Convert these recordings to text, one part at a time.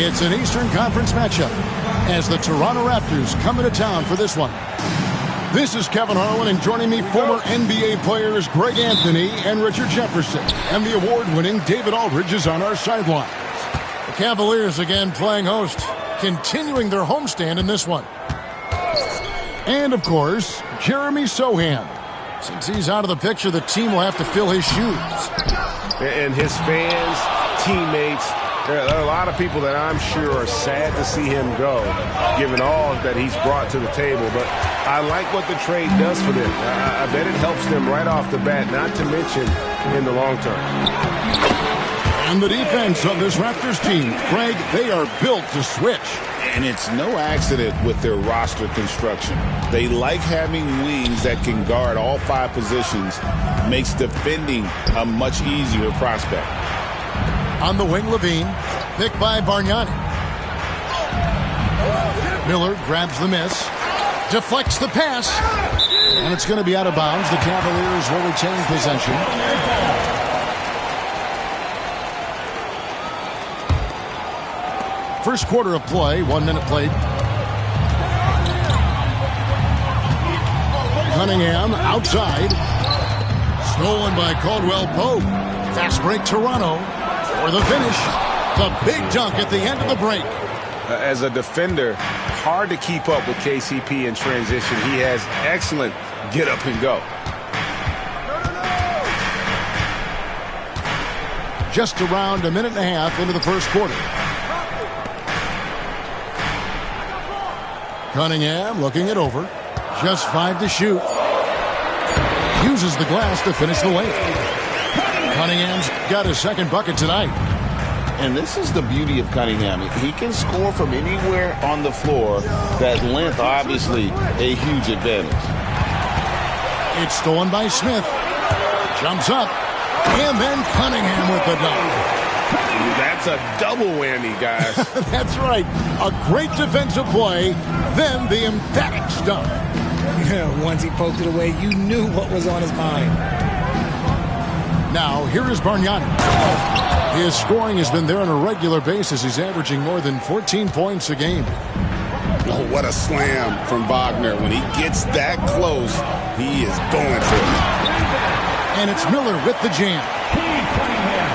It's an Eastern Conference matchup as the Toronto Raptors come into town for this one. This is Kevin Harlan, and joining me, former NBA players Greg Anthony and Richard Jefferson. And the award-winning David Aldridge is on our sideline. The Cavaliers again playing host, continuing their homestand in this one. And, of course, Jeremy Sohan. Since he's out of the picture, the team will have to fill his shoes. And his fans, teammates, there are a lot of people that I'm sure are sad to see him go, given all that he's brought to the table. But I like what the trade does for them. I bet it helps them right off the bat, not to mention in the long term. And the defense of this Raptors team, Craig, they are built to switch. And it's no accident with their roster construction. They like having wings that can guard all 5 positions, makes defending a much easier prospect. On the wing, Levine, picked by Bargnani. Miller grabs the miss, deflects the pass, and it's going to be out of bounds. The Cavaliers will retain possession. First quarter of play, 1 minute played. Cunningham outside. Stolen by Caldwell Pope. Fast break Toronto for the finish. The big dunk at the end of the break. As a defender, hard to keep up with KCP in transition. He has excellent get up and go. Just around a minute and a half into the first quarter. Cunningham looking it over. Just 5 to shoot. Uses the glass to finish the layup. Cunningham's got his second bucket tonight. And this is the beauty of Cunningham. He can score from anywhere on the floor. That length, obviously, a huge advantage. It's stolen by Smith. Jumps up. And then Cunningham with the dunk. That's a double whammy, guys. That's right. A great defensive play, then the emphatic stuff. Once he poked it away, you knew what was on his mind. Now, here is Bargnani. His scoring has been there on a regular basis. He's averaging more than 14 points a game. Oh, what a slam from Wagner. When he gets that close, he is going for it. And it's Miller with the jam.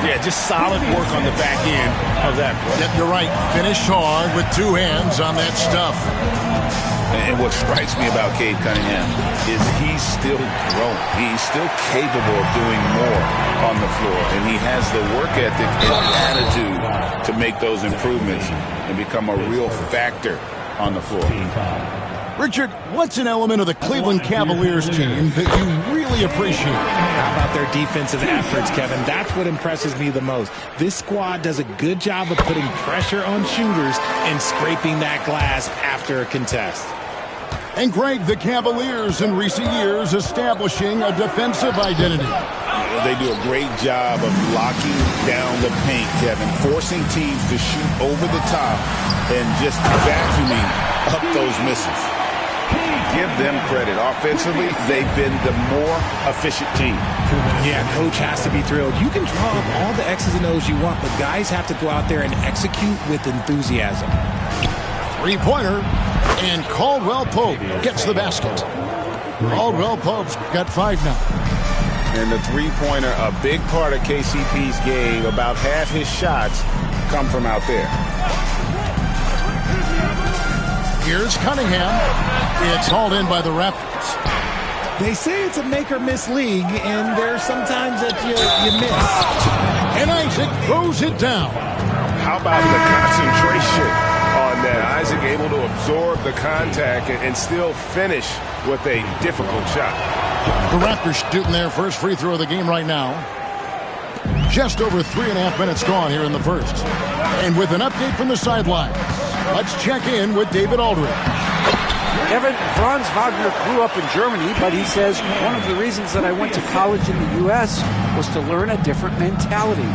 Yeah, just solid work on the back end of that play. Yep, you're right. Finished hard with 2 hands on that stuff. And what strikes me about Cade Cunningham is he's still growing. He's still capable of doing more on the floor. And he has the work ethic and attitude to make those improvements and become a real factor on the floor. Richard, what's an element of the Cleveland Cavaliers team that you really appreciate? How about their defensive efforts, Kevin? That's what impresses me the most. This squad does a good job of putting pressure on shooters and scraping that glass after a contest. And Greg, the Cavaliers in recent years establishing a defensive identity. They do a great job of locking down the paint, Kevin, forcing teams to shoot over the top and just vacuuming up those misses. Give them credit. Offensively, they've been the more efficient team. Yeah, coach has to be thrilled. You can draw up all the X's and O's you want, but guys have to go out there and execute with enthusiasm. Three-pointer, and Caldwell Pope gets the basket. Caldwell Pope's got 5 now. And the three-pointer, a big part of KCP's game. About half his shots come from out there. Here's Cunningham. It's hauled in by the Raptors. They say it's a make-or-miss league, and there's sometimes that you miss. And Isaac throws it down. How about the concentration on that? Isaac able to absorb the contact and still finish with a difficult shot. The Raptors shooting their first free throw of the game right now. Just over 3.5 minutes gone here in the first. And with an update from the sidelines, let's check in with David Aldridge. Kevin, Franz Wagner grew up in Germany, but he says one of the reasons that I went to college in the U.S. was to learn a different mentality.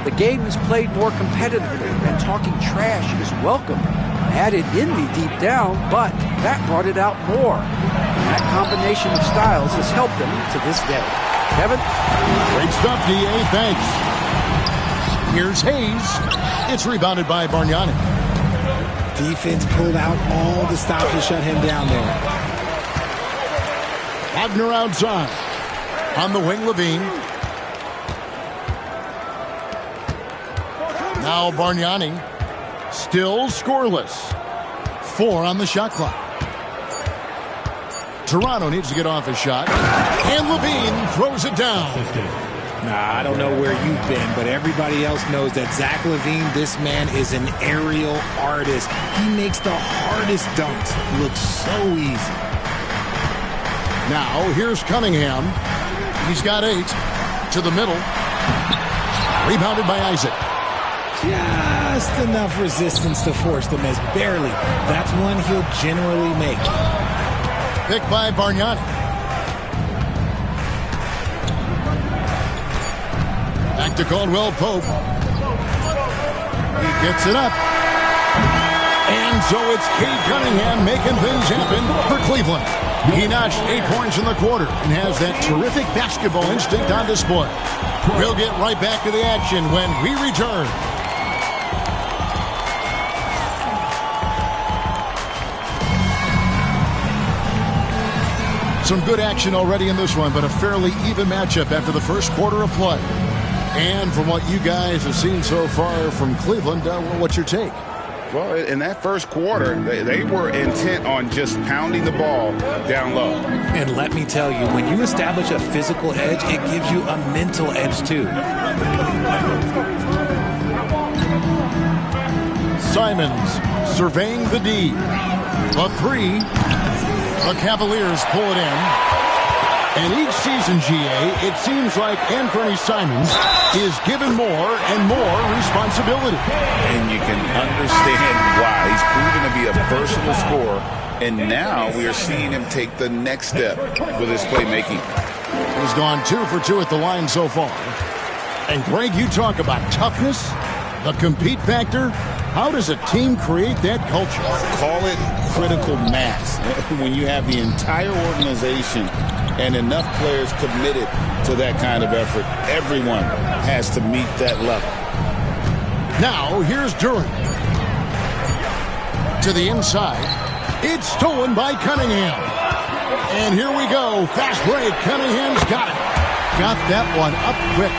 The game is played more competitively, and talking trash is welcome. I had it in me deep down, but that brought it out more. And that combination of styles has helped them to this day. Kevin? Great stuff, D.A. Thanks. Here's Hayes. It's rebounded by Bargnani. Defense pulled out all the stops to shut him down there. Wagner outside. On the wing, Levine. Now Bargnani. Still scoreless. 4 on the shot clock. Toronto needs to get off his shot. And Levine throws it down. Nah, I don't know where you've been, but everybody else knows that Zach LaVine, this man is an aerial artist. He makes the hardest dunks look so easy. Now, here's Cunningham. He's got 8. To the middle. Rebounded by Isaac. Just enough resistance to force the miss. Barely. That's one he'll generally make. Picked by Bargnani. Back to Caldwell Pope. He gets it up. And so it's Cade Cunningham making things happen for Cleveland. He notched 8 points in the quarter and has that terrific basketball instinct on display. We'll get right back to the action when we return. Some good action already in this one, but a fairly even matchup after the first quarter of play. And from what you guys have seen so far from Cleveland, what's your take? Well, in that first quarter, they were intent on just pounding the ball down low. And let me tell you, when you establish a physical edge, it gives you a mental edge too. Simons surveying the D. A 3. The Cavaliers pull it in. And each season, GA, it seems like Anthony Simons is given more and more responsibility. And you can understand why. He's proven to be a versatile scorer. And now we are seeing him take the next step with his playmaking. He's gone 2 for 2 at the line so far. And Greg, you talk about toughness, the compete factor. How does a team create that culture? Call it critical mass. When you have the entire organization and enough players committed to that kind of effort, everyone has to meet that level. Now, here's Duren. To the inside. It's stolen by Cunningham. And here we go. Fast break. Cunningham's got it. Got that one up quick.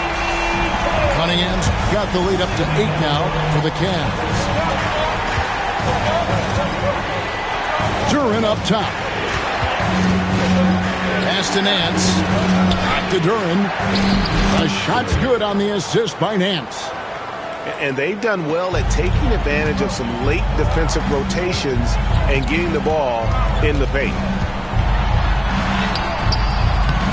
Cunningham's got the lead up to 8 now for the Cavs. Duren up top. Pass to Nance. Back to Duren. The shot's good on the assist by Nance. And they've done well at taking advantage of some late defensive rotations and getting the ball in the paint.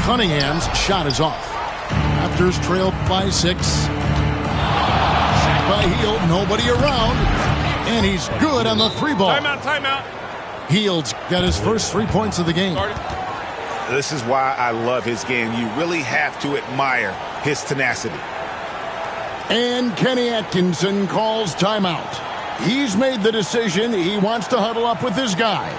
Cunningham's shot is off. Raptors trailed by 6. Sacked by Hield. Nobody around. And he's good on the 3 ball. Timeout. Hield's got his first 3 points of the game. This is why I love his game. You really have to admire his tenacity. And Kenny Atkinson calls timeout. He's made the decision. He wants to huddle up with his guys.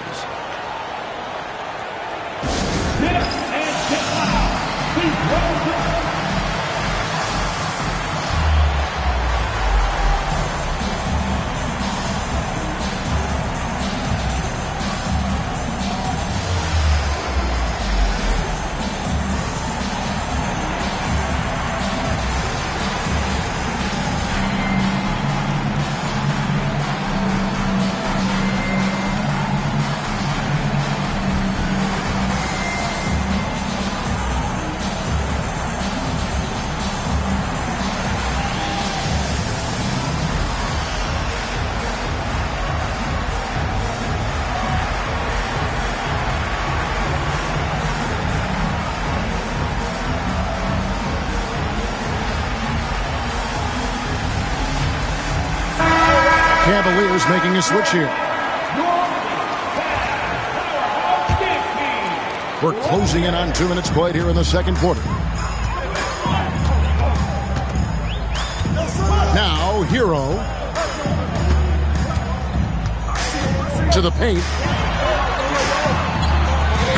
Cavaliers making a switch here. We're closing in on 2 minutes played here in the second quarter. Now, Hero to the paint.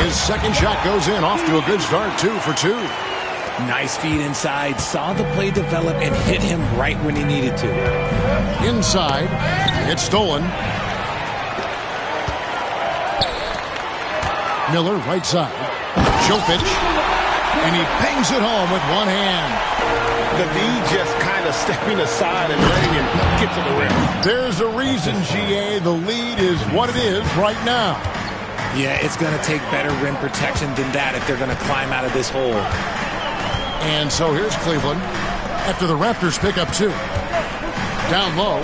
His second shot goes in, off to a good start, 2 for 2. Nice feed inside, saw the play develop and hit him right when he needed to. Inside, it's stolen. Miller, right side. Jokic, and he bangs it home with one hand. The D just kind of stepping aside and letting him get to the rim. There's a reason, GA, the lead is what it is right now. Yeah, it's going to take better rim protection than that if they're going to climb out of this hole. And so here's Cleveland after the Raptors pick up 2. Down low.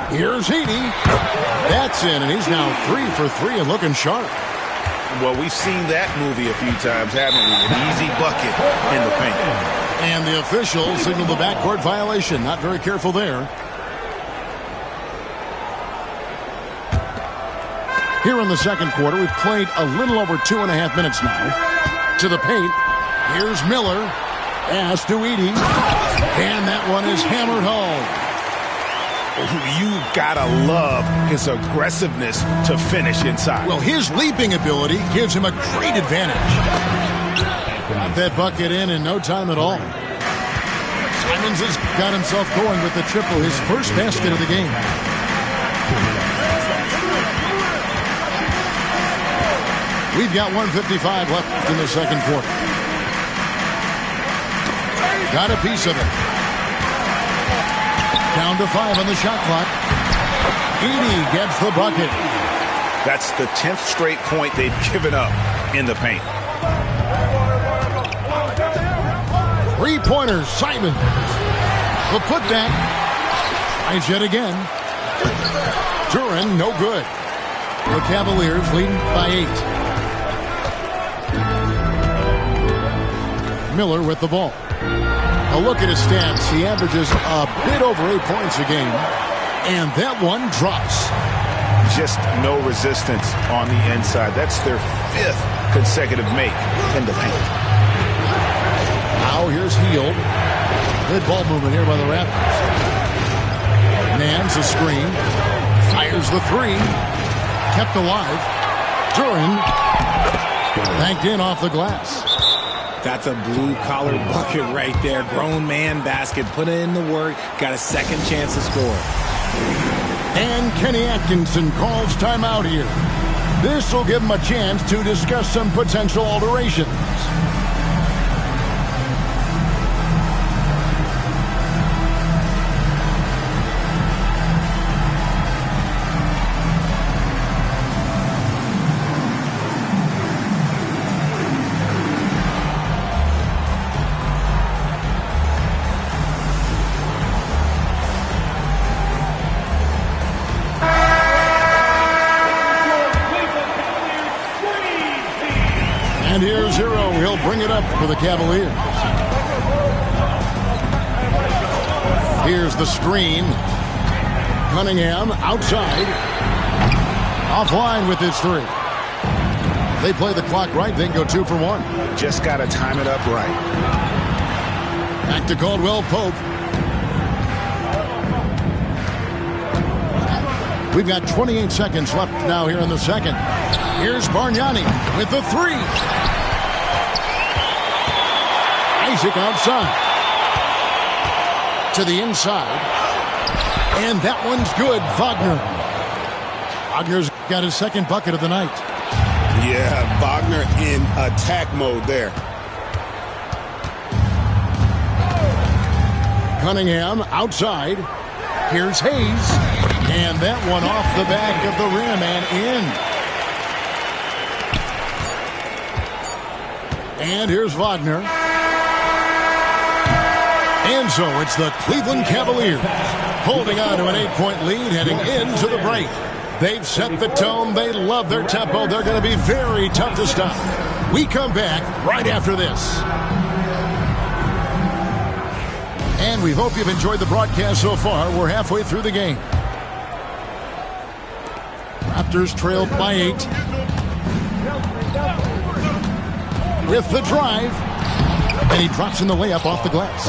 Here's Heaney. That's in, and he's now 3 for 3 and looking sharp. Well, we've seen that movie a few times, haven't we? An easy bucket in the paint. And the officials signal the backcourt violation. Not very careful there. Here in the second quarter, we've played a little over 2.5 minutes now. To the paint. Here's Miller. Pass to Edey. And that one is hammered home. You've got to love his aggressiveness to finish inside. Well, his leaping ability gives him a great advantage. Got that bucket in no time at all. Simons has got himself going with the triple, his first basket of the game. We've got 1:55 left in the second quarter. Got a piece of it. Down to 5 on the shot clock. Edey gets the bucket. That's the 10th straight point they've given up in the paint. 3-pointers, Simon. The putback. Tries yet again. Duren, no good. The Cavaliers leading by 8. Miller with the ball. A look at his stats. He averages a bit over 8 points a game. And that one drops. Just no resistance on the inside. That's their 5th consecutive make in the paint. Now here's Hield. Good ball movement here by the Raptors. Nance a screen. Fires the 3. Kept alive. Duren banked in off the glass. That's a blue-collar bucket right there. Grown man basket. Put in the work. Got a second chance to score. And Kenny Atkinson calls timeout here. This will give him a chance to discuss some potential alterations. And here's Hero. He'll bring it up for the Cavaliers. Here's the screen. Cunningham outside. Offline with his three. They play the clock right, then go 2 for 1. Just got to time it up right. Back to Caldwell Pope. We've got 28 seconds left now here in the second. Here's Bargnani with the three. Isaac outside. To the inside. And that one's good. Wagner. Wagner's got his second bucket of the night. Yeah, Wagner in attack mode there. Cunningham outside. Here's Hayes. And that one off the back of the rim and in. And here's Wagner. And so it's the Cleveland Cavaliers holding on to an 8-point lead heading into the break. They've set the tone. They love their tempo. They're going to be very tough to stop. We come back right after this. And we hope you've enjoyed the broadcast so far. We're halfway through the game. Raptors trail by 8. With the drive. And he drops in the layup off the glass.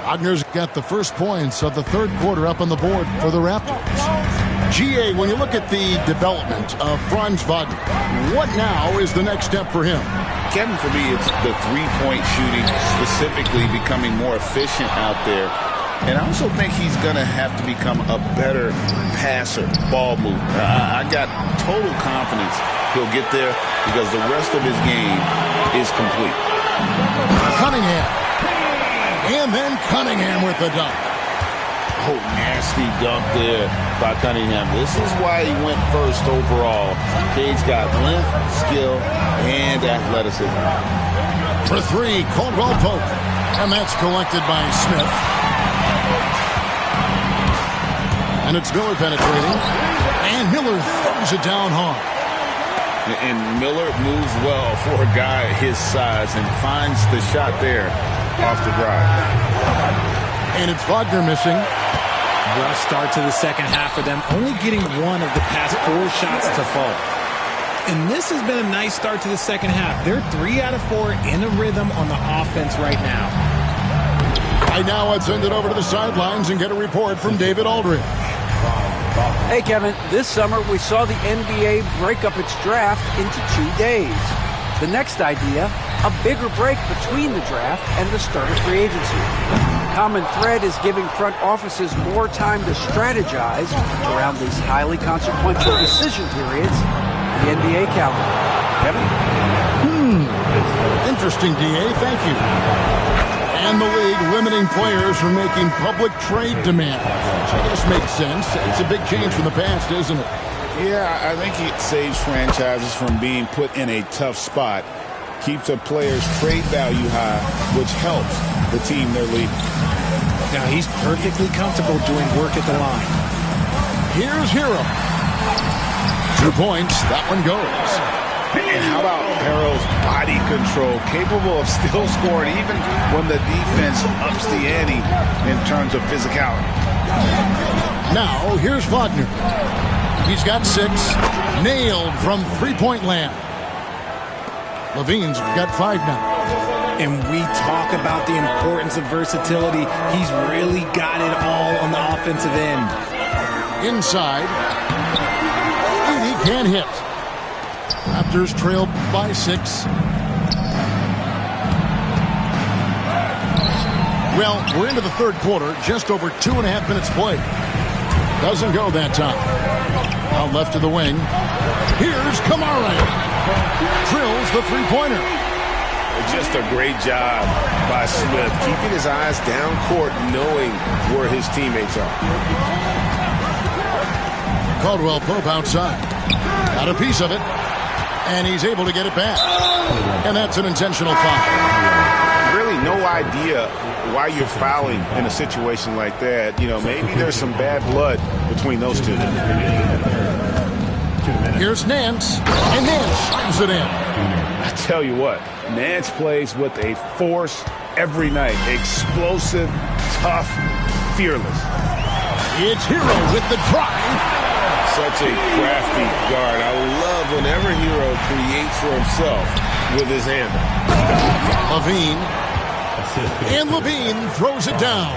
Wagner's got the first points of the third quarter up on the board for the Raptors. GA, when you look at the development of Franz Wagner, what now is the next step for him? Kevin, for me, it's the three-point shooting, specifically becoming more efficient out there. And I also think he's going to have to become a better passer, ball mover. I got total confidence he'll get there because the rest of his game is complete. Cunningham. And then Cunningham with the dunk. Oh, nasty dunk there by Cunningham. This is why he went first overall. Cade's got length, skill, and athleticism. For three, Caldwell Pope. And that's collected by Smith. And it's Miller penetrating. And Miller throws it down hard. And Miller moves well for a guy his size and finds the shot there off the drive. And it's Wagner missing. Rough start to the second half for them, only getting one of the past 4 shots to fall. And this has been a nice start to the second half. They're 3 out of 4 in a rhythm on the offense right now. Right now, let's send it over to the sidelines and get a report from David Aldridge. Hey, Kevin, this summer we saw the NBA break up its draft into 2 days. The next idea, a bigger break between the draft and the start of free agency. Common thread is giving front offices more time to strategize around these highly consequential decision periods in the NBA calendar. Kevin? Interesting, DA. Thank you. And the league limiting players from making public trade demands. Which I guess makes sense. It's a big change from the past, isn't it? Yeah, I think it saves franchises from being put in a tough spot. Keeps a player's trade value high, which helps the team they're leading. Now he's perfectly comfortable doing work at the line. Here's Hero. 2 points. That one goes. And how about Harrell's body control, capable of still scoring even when the defense ups the ante in terms of physicality. Now, here's Wagner. He's got 6. Nailed from three-point land. Levine's got 5 now. And we talk about the importance of versatility. He's really got it all on the offensive end. Inside. He can't hit. Raptors trail by 6. Well, we're into the third quarter. Just over 2.5 minutes played. Doesn't go that time. Out left to the wing. Here's Kamara. Drills the three-pointer. Just a great job by Smith, keeping his eyes down court, knowing where his teammates are. Caldwell Pope outside. Got a piece of it. And he's able to get it back. And that's an intentional foul. Really no idea why you're fouling in a situation like that. You know, maybe there's some bad blood between those two. Here's Nance. And Nance drives it in. I tell you what, Nance plays with a force every night. Explosive, tough, fearless. It's Hero with the drive. Such a crafty guard. I love whenever Hero creates for himself with his handle. LaVine. And LaVine throws it down.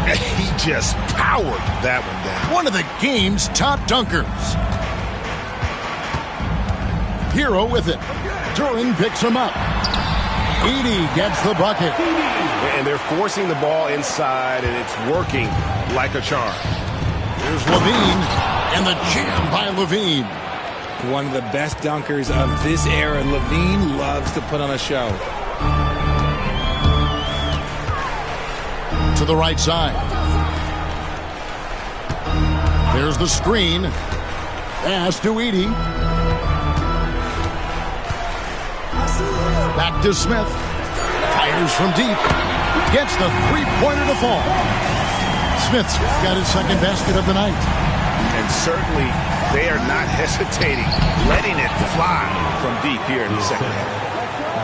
He just powered that one down. One of the game's top dunkers. Hero with it. Duren picks him up. Edey gets the bucket. And they're forcing the ball inside, and it's working like a charm. Here's LaVine, and the jam by LaVine. One of the best dunkers of this era. LaVine loves to put on a show. To the right side. There's the screen. Pass to Edey. Back to Smith. Fires from deep. Gets the three-pointer to fall. Smith's got his second basket of the night. And certainly they are not hesitating, letting it fly from deep here in the second half.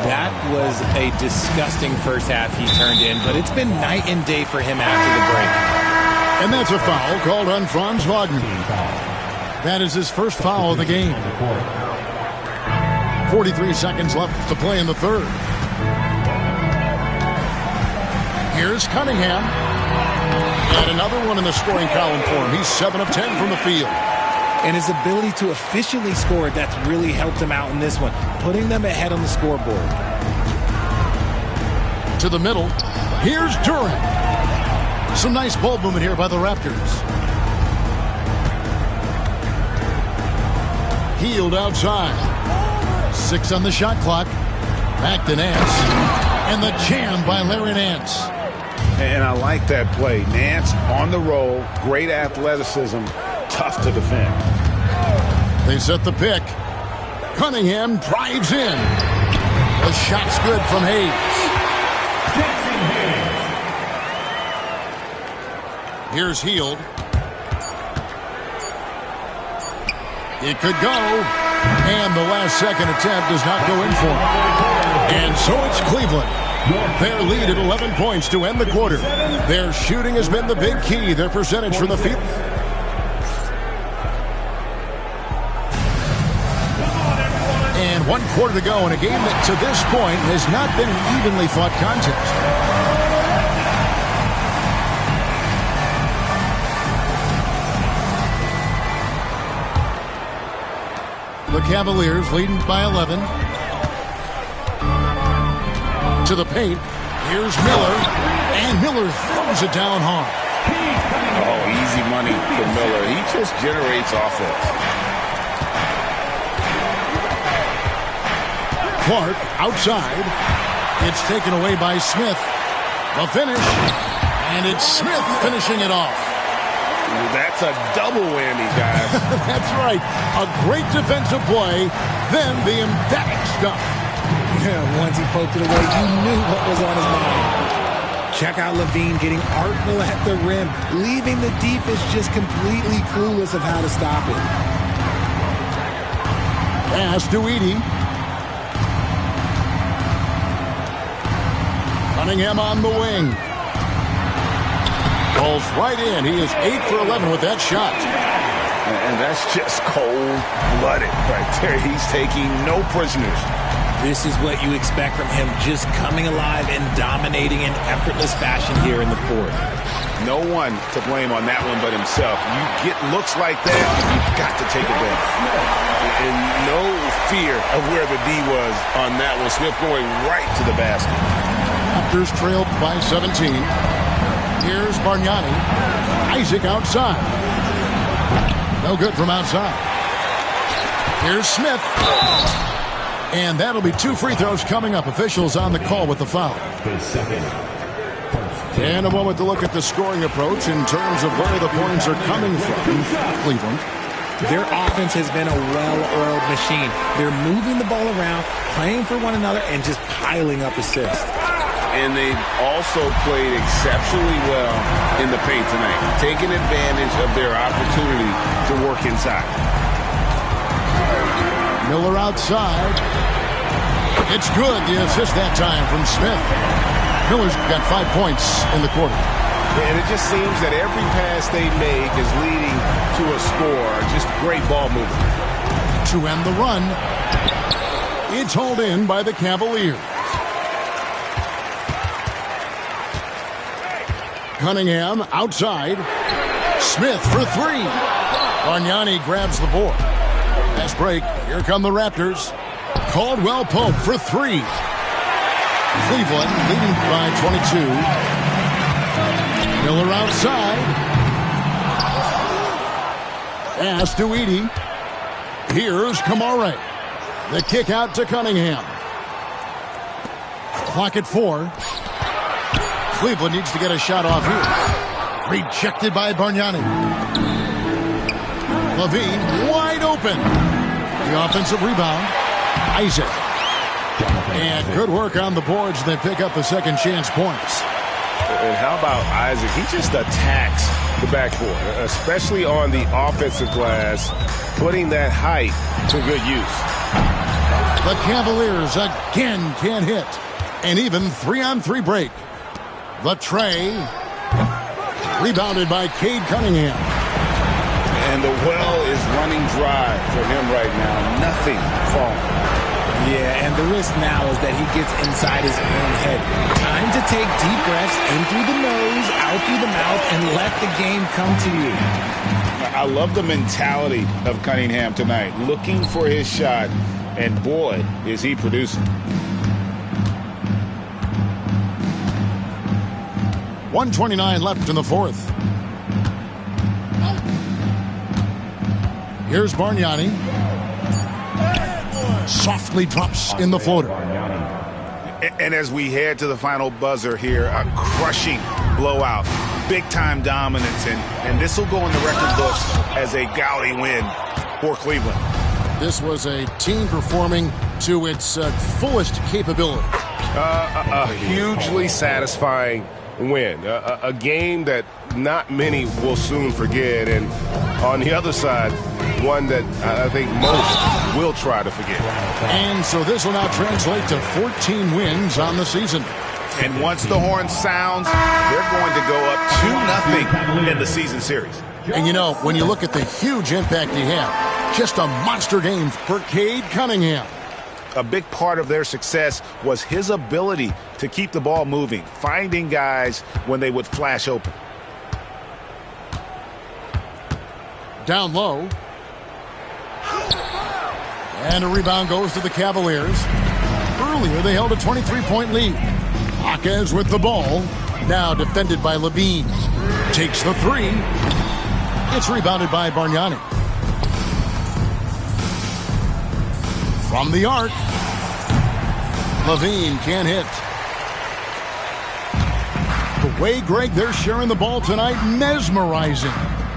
That was a disgusting first half he turned in, but it's been night and day for him after the break. And that's a foul called on Franz Wagner. That is his first foul of the game. 43 seconds left to play in the third. Here's Cunningham. And another one in the scoring column for him. He's 7 of 10 from the field. And his ability to efficiently score, that's really helped him out in this one, putting them ahead on the scoreboard. To the middle. Here's Duren. Some nice ball movement here by the Raptors. Hield outside. 6 on the shot clock. Back to Nance. And the jam by Larry Nance. And I like that play. Nance on the roll. Great athleticism. Tough to defend. They set the pick. Cunningham drives in. The shot's good from Hayes. Here's Hield. It could go. And the last second attempt does not go in for him. And so it's Cleveland. Their lead at 11 points to end the quarter. Their shooting has been the big key. Their percentage from the field. And 1 quarter to go in a game that to this point has not been an evenly fought contest. The Cavaliers leading by 11. To the paint. Here's Miller. And Miller throws it down hard. Oh, easy money for Miller. He just generates offense. Clark outside. It's taken away by Smith. The finish. And it's Smith finishing it off. That's a double whammy, guys. That's right. A great defensive play, then the emphatic stuff. Yeah, once he poked it away, you knew what was on his mind. Check out LaVine getting artful at the rim, leaving the defense just completely clueless of how to stop it. Pass to Edey. Cunningham on the wing. Falls right in. He is 8 for 11 with that shot. And that's just cold-blooded right there. He's taking no prisoners. This is what you expect from him, just coming alive and dominating in effortless fashion here in the fourth. No one to blame on that one but himself. You get looks like that, you've got to take advantage. And no fear of where the D was on that one. Smith going right to the basket. Raptors trailed by 17. Here's Bargnani. Isaac outside. No good from outside. Here's Smith. And that'll be 2 free throws coming up. Officials on the call with the foul. And a moment to look at the scoring approach in terms of where the points are coming from. Cleveland. Their offense has been a well-oiled machine. They're moving the ball around, playing for one another, and just piling up assists. And they've also played exceptionally well in the paint tonight, taking advantage of their opportunity to work inside. Miller outside. It's good. The assist that time from Smith. Miller's got 5 points in the quarter. And it just seems that every pass they make is leading to a score. Just great ball movement. To end the run, it's hauled in by the Cavaliers. Cunningham outside. Smith for three. Bargnani grabs the board. Fast break. Here come the Raptors. Caldwell Pope for three. Cleveland leading by 22. Miller outside. Pass to Edey. Here's Kamare. The kick out to Cunningham. Clock at 4. Cleveland needs to get a shot off here. Rejected by Bargnani. Levine wide open. The offensive rebound. Isaac. And good work on the boards. They pick up the second chance points. And how about Isaac? He just attacks the backboard, especially on the offensive glass, putting that height to good use. The Cavaliers again can't hit. An even 3-on-3 break. The tray. Rebounded by Cade Cunningham. And the well is running dry for him right now. Nothing falling. Yeah, and the risk now is that he gets inside his own head. Time to take deep breaths in through the nose, out through the mouth, and let the game come to you. I love the mentality of Cunningham tonight, looking for his shot, and boy, is he producing. 1:29 left in the fourth. Here's Bargnani. Softly drops in the floater. And as we head to the final buzzer here, a crushing blowout, big-time dominance, and this will go in the record books as a gaudy win for Cleveland. This was a team performing to its fullest capability. A hugely satisfying win. A game that not many will soon forget. And on the other side, one that I think most will try to forget. And so this will now translate to 14 wins on the season. And once the horn sounds, they're going to go up 2-0 in the season series. And you know, when you look at the huge impact he had, just a monster game for Cade Cunningham. A big part of their success was his ability to keep the ball moving, finding guys when they would flash open. Down low. And a rebound goes to the Cavaliers. Earlier, they held a 23-point lead. Jaquez with the ball. Now defended by Levine. Takes the three. It's rebounded by Bargnani. From the arc. Levine can't hit. The way, Greg, they're sharing the ball tonight, mesmerizing.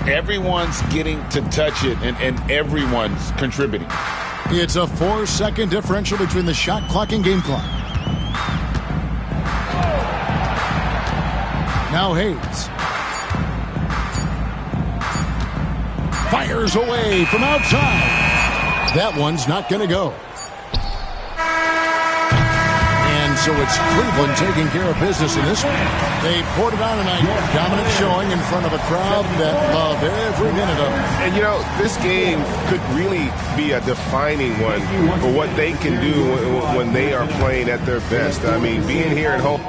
Everyone's getting to touch it, and everyone's contributing. It's a 4-second differential between the shot clock and game clock. Now Hayes. Fires away from outside. That one's not going to go. And so it's Cleveland taking care of business in this one. They poured it on tonight. Dominant showing in front of a crowd that love every minute of it. And, you know, this game could really be a defining one for what they can do when they are playing at their best. I mean, being here at home.